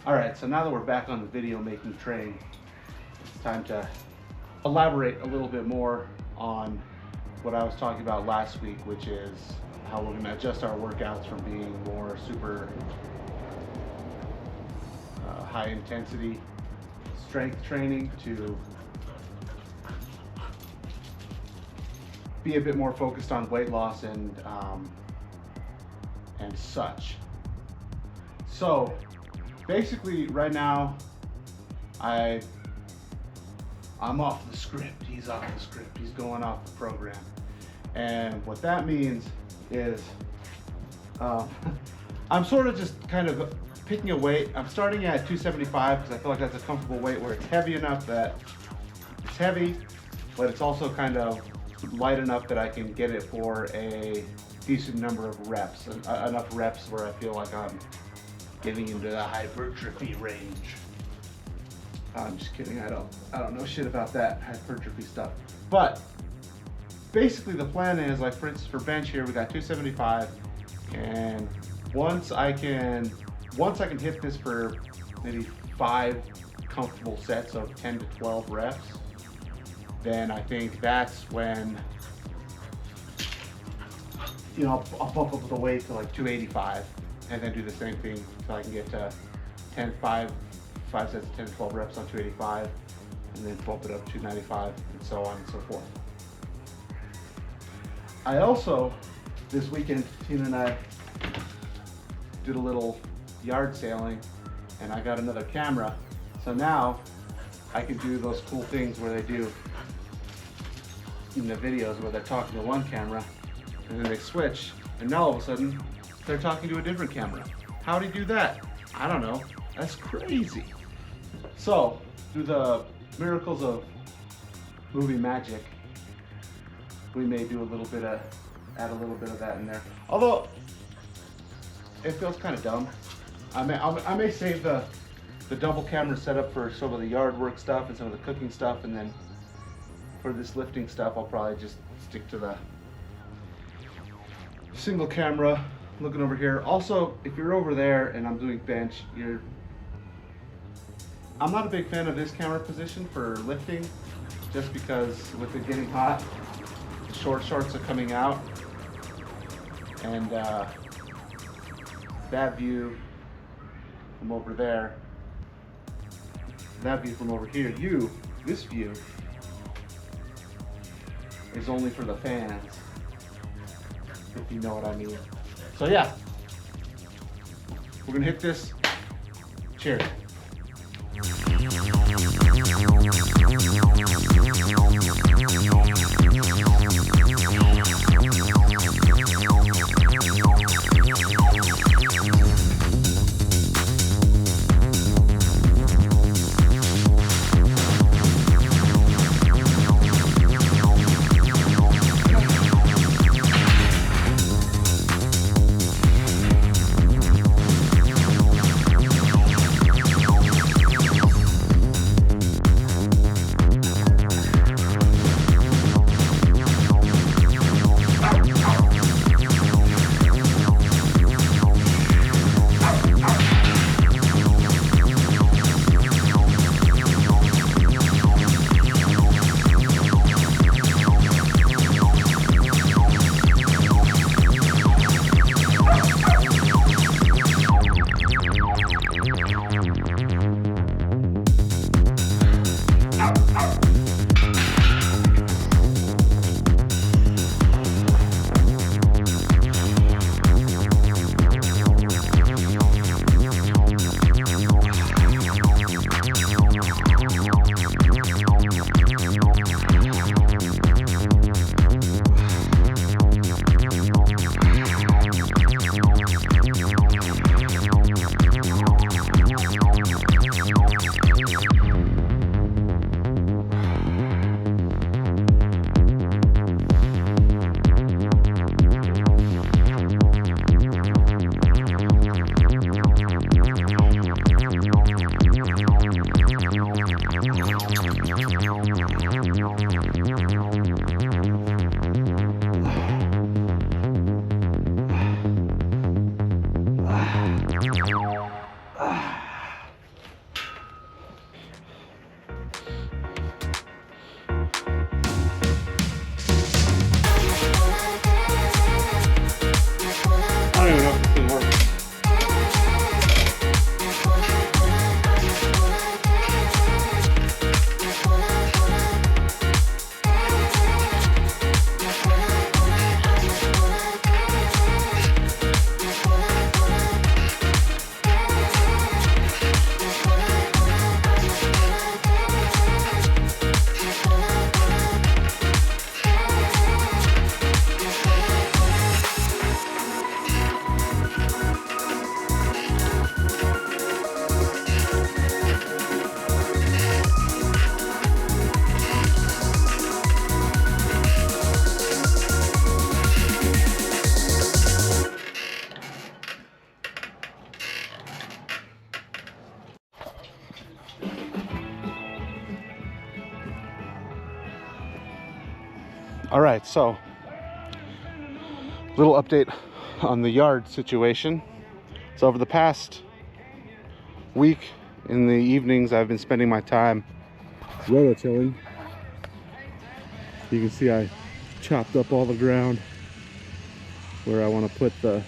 All right, so now that we're back on the video making train, it's time to elaborate a little bit more on what I was talking about last week, which is how we're gonna adjust our workouts from being more super high intensity strength training to be a bit more focused on weight loss and such. So basically right now I'm off the script. He's off the script. He's going off the program. And what that means is I'm sort of just kind of picking a weight. I'm starting at 275 because I feel like that's a comfortable weight where it's heavy enough that it's heavy, but it's also kind of light enough that I can get it for a decent number of reps, enough reps where I feel like I'm getting into the hypertrophy range. I'm just kidding, I don't know shit about that hypertrophy stuff. But basically the plan is, like for instance for bench here, we got 275, and once I can hit this for maybe 5 comfortable sets of 10 to 12 reps, then I think that's when, you know, I'll bump up the weight to like 285 and then do the same thing until I can get to 5 sets of 10 to 12 reps on 285, and then bump it up to 295 and so on and so forth. I also, this weekend, Tina and I did a little yard sailing and I got another camera. So now I can do those cool things where they do in the videos where they're talking to one camera and then they switch, and now all of a sudden they're talking to a different camera. How do you do that? I don't know. That's crazy. So through the miracles of movie magic, we may do add a little bit of that in there. Although it feels kind of dumb. I may save the double camera setup for some of the yard work stuff and some of the cooking stuff, and then for this lifting stuff I'll probably just stick to the single camera looking over here. Also, if you're over there and I'm doing bench, I'm not a big fan of this camera position for lifting, just because with it getting hot, the short shorts are coming out, and that view from over there, that view from over here, this view is only for the fans, if you know what I mean. So yeah, we're gonna hit this. Cheers. All right, so little update on the yard situation. So over the past week in the evenings, I've been spending my time rototilling. You can see I chopped up all the ground where I want to put the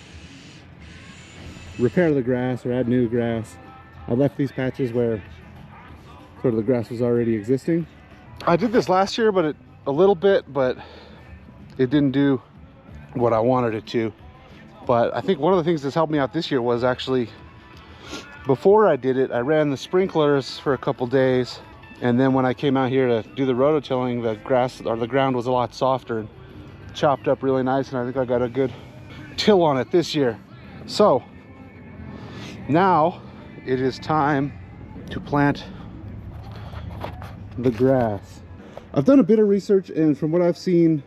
repair the grass or add new grass. I left these patches where sort of the grass was already existing. I did this last year, but a little bit, but it didn't do what I wanted it to. But I think one of the things that's helped me out this year was actually, before I did it, I ran the sprinklers for a couple days, and then when I came out here to do the rototilling, the grass or the ground was a lot softer and chopped up really nice, and I think I got a good till on it this year. So now it is time to plant the grass. I've done a bit of research, and from what I've seen,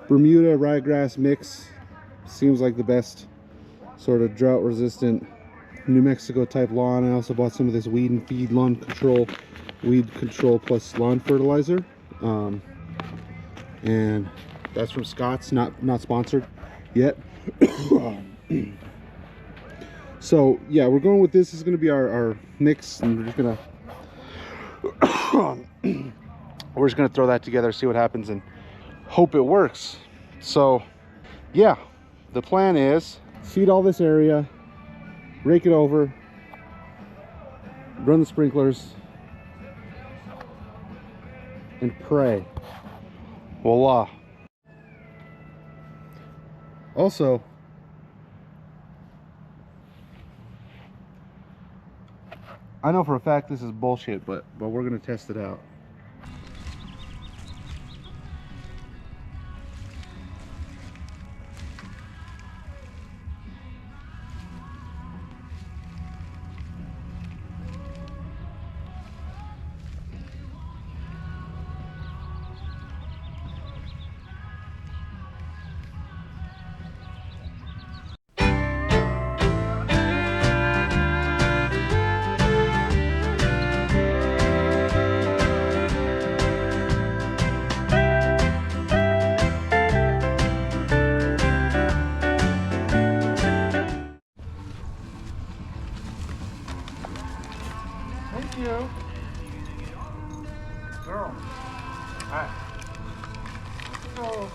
Bermuda ryegrass mix seems like the best sort of drought resistant New Mexico type lawn. I also bought some of this weed and feed lawn control, weed control plus lawn fertilizer, and that's from Scott's, not sponsored yet. So yeah, we're going with this. This is going to be our mix, and we're just gonna throw that together, see what happens, and hope it works. So yeah, the plan is seed all this area, rake it over, run the sprinklers, and pray. Voila. Also, I know for a fact this is bullshit, but we're gonna test it out. Thank you. Girl. All right. Let's go.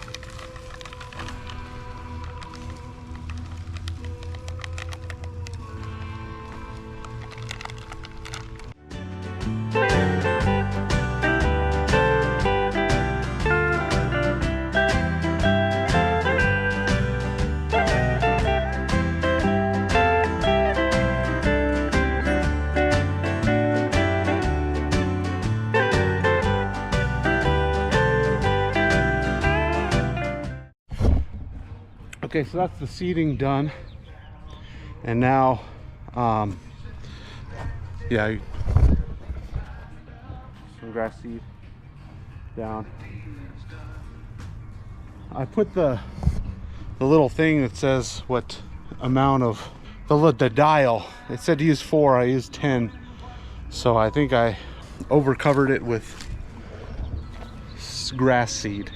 Okay, so that's the seeding done, and now yeah, some grass seed down. I put the little thing that says what amount of the dial. It said to use 4, I used 10, so I think I over covered it with grass seed,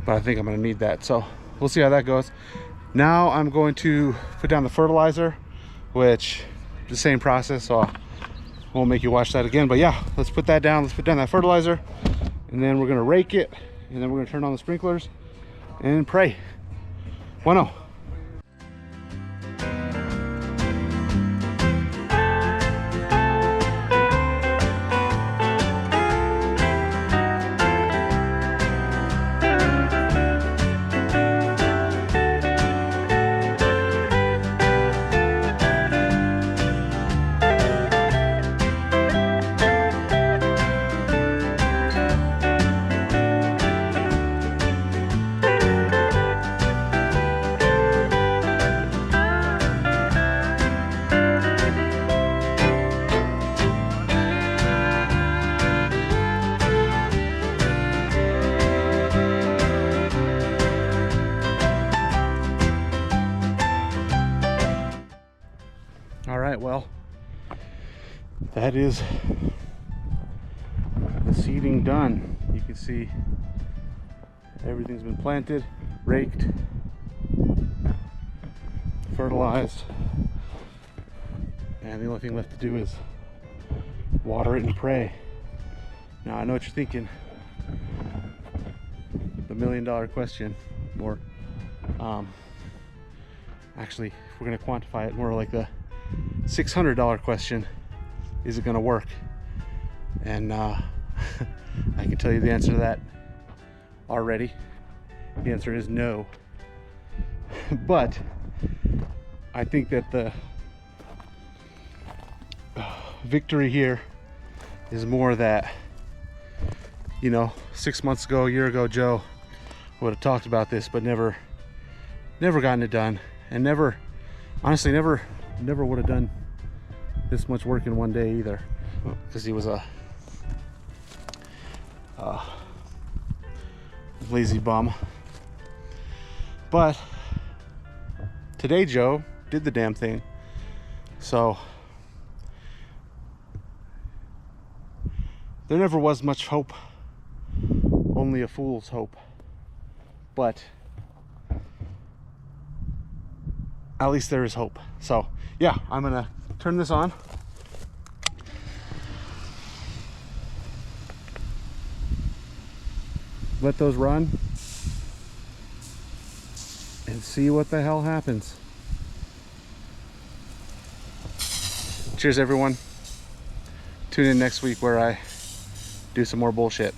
but I think I'm gonna need that, so we'll see how that goes. Now I'm going to put down the fertilizer, which is the same process, so I won't make you watch that again. But yeah, let's put that down. Let's put down that fertilizer, and then we're gonna rake it, and then we're gonna turn on the sprinklers and pray. Bueno. All right, well, that is the seeding done. You can see Everything's been planted, raked, fertilized, and the only thing left to do is water it and pray. Now I know what you're thinking, the $1 million question, or actually, if we're going to quantify it, more like the $600 question: is it going to work? And I can tell you the answer to that already. The answer is no. But I think that the victory here is more that, you know, 6 months ago, a year ago, Joe would have talked about this, but never gotten it done, and honestly never would have done this much work in one day either, because he was a lazy bum. But today Joe did the damn thing. So there never was much hope, only a fool's hope. But at least there is hope. So yeah, I'm gonna turn this on. Let those run and see what the hell happens. Cheers, everyone. Tune in next week where I do some more bullshit.